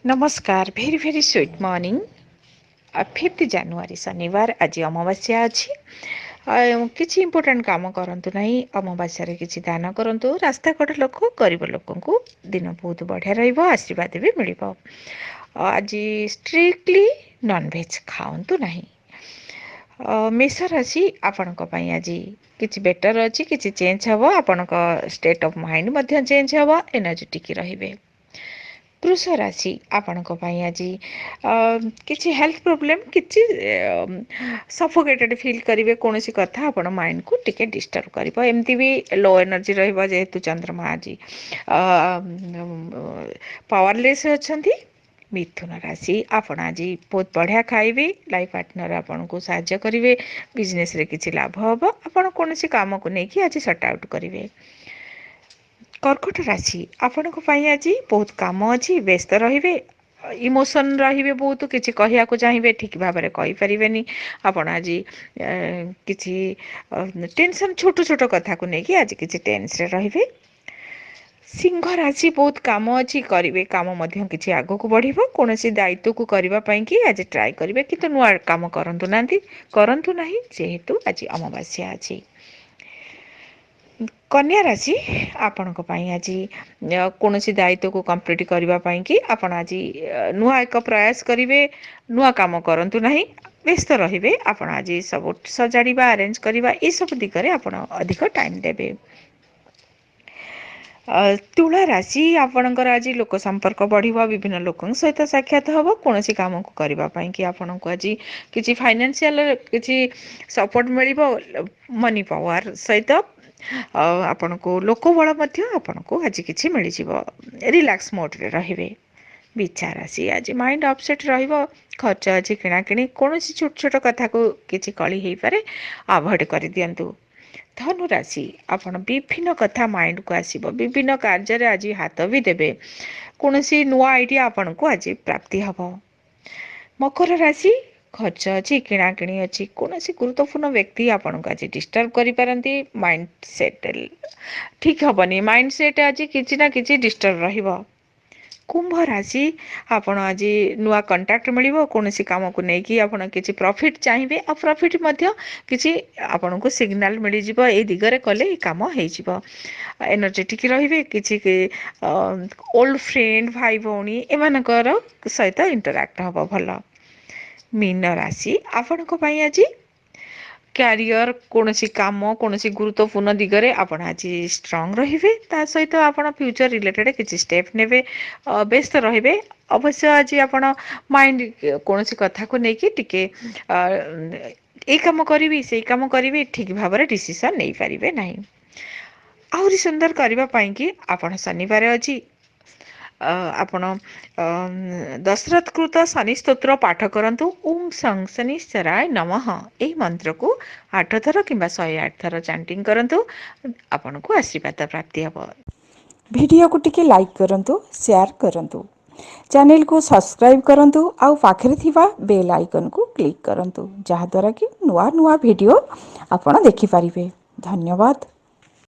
नमस्कार भेरी भेरी sweet morning 5 ଜାନୁଆରୀ ଶନିବାର ଆଜି ଅମାବାସ୍ୟା ଅଛି। କିଛି ଇମ୍ପୋର୍ଟାଣ୍ଟ କାମ କରନ୍ତୁ ନାହିଁ। ଅମାବାସ୍ୟାରେ କିଛି ଦାନ କରନ୍ତୁ। ରାସ୍ତାକଡ଼ ଲୋକ ଗରିବ ଲୋକଙ୍କୁ ଦିନ ବହୁତ ବଢ଼ିଆ ରହିବ, ଆଶୀର୍ବାଦ ବି ମିଳିବ। ଆଜି ଷ୍ଟ୍ରିକ୍ଟଲି ନନଭେଜ୍ ଖାଆନ୍ତୁ ନାହିଁ। ମେଷ ରାଶି ଆପଣଙ୍କ ପାଇଁ ଆଜି କିଛି ବେଟର୍ ଅଛି, କିଛି ଚେଞ୍ଜ ହେବ। ଆପଣଙ୍କ ଷ୍ଟେଟ୍ ଅଫ୍ ମାଇଣ୍ଡ ମଧ୍ୟ ଚେଞ୍ଜ ହେବ, ଏନର୍ଜେଟିକ୍ ରହିବେ। ବୃଷ ରାଶି ଆପଣଙ୍କ ପାଇଁ ଆଜି କିଛି ହେଲ୍ଥ ପ୍ରୋବ୍ଲେମ୍, କିଛି ସଫୋକେଟେଡ୍ ଫିଲ୍ କରିବେ। କୌଣସି କଥା ଆପଣ ମାଇଣ୍ଡକୁ ଟିକେ ଡିଷ୍ଟର୍ବ କରିବ। ଏମିତି ବି ଲୋ ଏନର୍ଜି ରହିବ, ଯେହେତୁ ଚନ୍ଦ୍ରମା ଆଜି ପାୱାରଲେସ୍ ଅଛନ୍ତି। ମିଥୁନ ରାଶି ଆପଣ ଆଜି ବହୁତ ବଢ଼ିଆ ଖାଇବେ। ଲାଇଫ୍ ପାର୍ଟନର ଆପଣଙ୍କୁ ସାହାଯ୍ୟ କରିବେ। ବିଜନେସ୍ରେ କିଛି ଲାଭ ହେବ। ଆପଣ କୌଣସି କାମକୁ ନେଇକି ଆଜି ସର୍ଟ ଆଉଟ୍ କରିବେ। କର୍କଟ ରାଶି ଆପଣଙ୍କ ପାଇଁ ଆଜି ବହୁତ କାମ ଅଛି, ବ୍ୟସ୍ତ ରହିବେ। ଇମୋସନ୍ ରହିବେ, ବହୁତ କିଛି କହିବାକୁ ଚାହିଁବେ, ଠିକ୍ ଭାବରେ କହିପାରିବେନି। ଆପଣ ଆଜି କିଛି ଟେନସନ୍, ଛୋଟ ଛୋଟ କଥାକୁ ନେଇକି ଆଜି କିଛି ଟେନ୍ସରେ ରହିବେ। ସିଂହ ରାଶି ବହୁତ କାମ ଅଛି, କରିବେ। କାମ ମଧ୍ୟ କିଛି ଆଗକୁ ବଢ଼ିବ। କୌଣସି ଦାୟିତ୍ୱକୁ କରିବା ପାଇଁକି ଆଜି ଟ୍ରାଏ କରିବେ, କିନ୍ତୁ ନୂଆ କାମ କରନ୍ତୁ ନାହିଁ, ଯେହେତୁ ଆଜି ଅମାବାସ୍ୟା ଅଛି। କନ୍ୟା ରାଶି ଆପଣଙ୍କ ପାଇଁ ଆଜି କୌଣସି ଦାୟିତ୍ୱକୁ କମ୍ପ୍ଲିଟ୍ କରିବା ପାଇଁକି ଆପଣ ଆଜି ନୂଆ ଏକ ପ୍ରୟାସ କରିବେ। ନୂଆ କାମ କରନ୍ତୁ ନାହିଁ, ବ୍ୟସ୍ତ ରହିବେ। ଆପଣ ଆଜି ସବୁ ସଜାଡ଼ିବା, ଆରେଞ୍ଜ କରିବା, ଏସବୁ ଦିଗରେ ଆପଣ ଅଧିକ ଟାଇମ୍ ଦେବେ। ତୁଳା ରାଶି ଆପଣଙ୍କର ଆଜି ଲୋକ ସମ୍ପର୍କ ବଢ଼ିବ। ବିଭିନ୍ନ ଲୋକଙ୍କ ସହିତ ସାକ୍ଷାତ ହେବ। କୌଣସି କାମକୁ କରିବା ପାଇଁକି ଆପଣଙ୍କୁ ଆଜି କିଛି ଫାଇନାନ୍ସିଆଲ କିଛି ସପୋର୍ଟ ମିଳିବ। ମନି ପାୱାର ସହିତ ଆପଣଙ୍କୁ ଲୋକବଳ ମଧ୍ୟ ଆପଣଙ୍କୁ ଆଜି କିଛି ମିଳିଯିବ। ରିଲାକ୍ସ ମୋଡ଼ରେ ରହିବେ। ବିଛା ରାଶି ଆଜି ମାଇଣ୍ଡ ଅପସେଟ୍ ରହିବ। ଖର୍ଚ୍ଚ ଅଛି, କିଣାକିଣି, କୌଣସି ଛୋଟ ଛୋଟ କଥାକୁ କିଛି କଳି ହେଇପାରେ, ଆଭଏଡ଼ କରିଦିଅନ୍ତୁ। ଧନୁ ରାଶି ଆପଣ ବିଭିନ୍ନ କଥା ମାଇଣ୍ଡକୁ ଆସିବ। ବିଭିନ୍ନ କାର୍ଯ୍ୟରେ ଆଜି ହାତ ବି ଦେବେ। କୌଣସି ନୂଆ ଆଇଡ଼ିଆ ଆପଣଙ୍କୁ ଆଜି ପ୍ରାପ୍ତି ହେବ। ମକର ରାଶି ଖର୍ଚ୍ଚ ଅଛି, କିଣାକିଣି ଅଛି, କୌଣସି ଗୁରୁତ୍ୱପୂର୍ଣ୍ଣ ବ୍ୟକ୍ତି ଆପଣଙ୍କୁ ଆଜି ଡିଷ୍ଟର୍ବ କରିପାରନ୍ତି। ମାଇଣ୍ଡ ସେଟ୍ ଠିକ୍ ହେବନି। ମାଇଣ୍ଡ ସେଟ୍ ଆଜି କିଛି ନା କିଛି ଡିଷ୍ଟର୍ବ ରହିବ। କୁମ୍ଭ ରାଶି ଆପଣ ଆଜି ନୂଆ କଣ୍ଟାକ୍ଟ ମିଳିବ। କୌଣସି କାମକୁ ନେଇକି ଆପଣ କିଛି ପ୍ରଫିଟ୍ ଚାହିଁବେ, ଆଉ ପ୍ରଫିଟ୍ ମଧ୍ୟ କିଛି ଆପଣଙ୍କୁ ସିଗ୍ନାଲ୍ ମିଳିଯିବ। ଏଇ ଦିଗରେ କଲେ ଏଇ କାମ ହେଇଯିବ। ଏନର୍ଜେଟିକ୍ ରହିବେ। କିଛି ଓଲ୍ଡ ଫ୍ରେଣ୍ଡ, ଭାଇ ଭଉଣୀ, ଏମାନଙ୍କର ସହିତ ଇଣ୍ଟରାକ୍ଟ ହେବ ଭଲ। ମୀନ ରାଶି ଆପଣଙ୍କ ପାଇଁ ଆଜି କ୍ୟାରିୟର, କୌଣସି କାମ, କୌଣସି ଗୁରୁତ୍ୱପୂର୍ଣ୍ଣ ଦିଗରେ ଆପଣ ଆଜି ଷ୍ଟ୍ରଙ୍ଗ ରହିବେ। ତା ସହିତ ଆପଣ ଫ୍ୟୁଚର ରିଲେଟେଡ୍ କିଛି ଷ୍ଟେପ୍ ନେବେ। ବ୍ୟସ୍ତ ରହିବେ। ଅବଶ୍ୟ ଆଜି ଆପଣ ମାଇଣ୍ଡ କୌଣସି କଥାକୁ ନେଇକି ଟିକେ ଏଇ କାମ କରିବି, ସେଇ କାମ କରିବି, ଠିକ୍ ଭାବରେ ଡିସିସନ୍ ନେଇପାରିବେ ନାହିଁ। ଆହୁରି ସୁନ୍ଦର କରିବା ପାଇଁକି ଆପଣ ଶନିବାର ଅଛି, ଆପଣ ଦଶରଥ କୃତ ଶନି ସ୍ତୋତ୍ର ପାଠ କରନ୍ତୁ। ଓମ୍ ସଂ ଶନିଶ୍ଚରାୟ ନମଃ ଏହି ମନ୍ତ୍ରକୁ 8 ଥର କିମ୍ବା 108 ଥର ଚାଣ୍ଟିଂ କରନ୍ତୁ। ଆପଣଙ୍କୁ ଆଶୀର୍ବାଦ ପ୍ରାପ୍ତି ହେବ। ଭିଡ଼ିଓକୁ ଟିକେ ଲାଇକ୍ କରନ୍ତୁ, ସେୟାର କରନ୍ତୁ, ଚ୍ୟାନେଲକୁ ସବସ୍କ୍ରାଇବ୍ କରନ୍ତୁ, ଆଉ ପାଖରେ ଥିବା ବେଲ୍ ଆଇକନ୍କୁ କ୍ଲିକ୍ କରନ୍ତୁ, ଯାହାଦ୍ୱାରା କି ନୂଆ ନୂଆ ଭିଡ଼ିଓ ଆପଣ ଦେଖିପାରିବେ। ଧନ୍ୟବାଦ।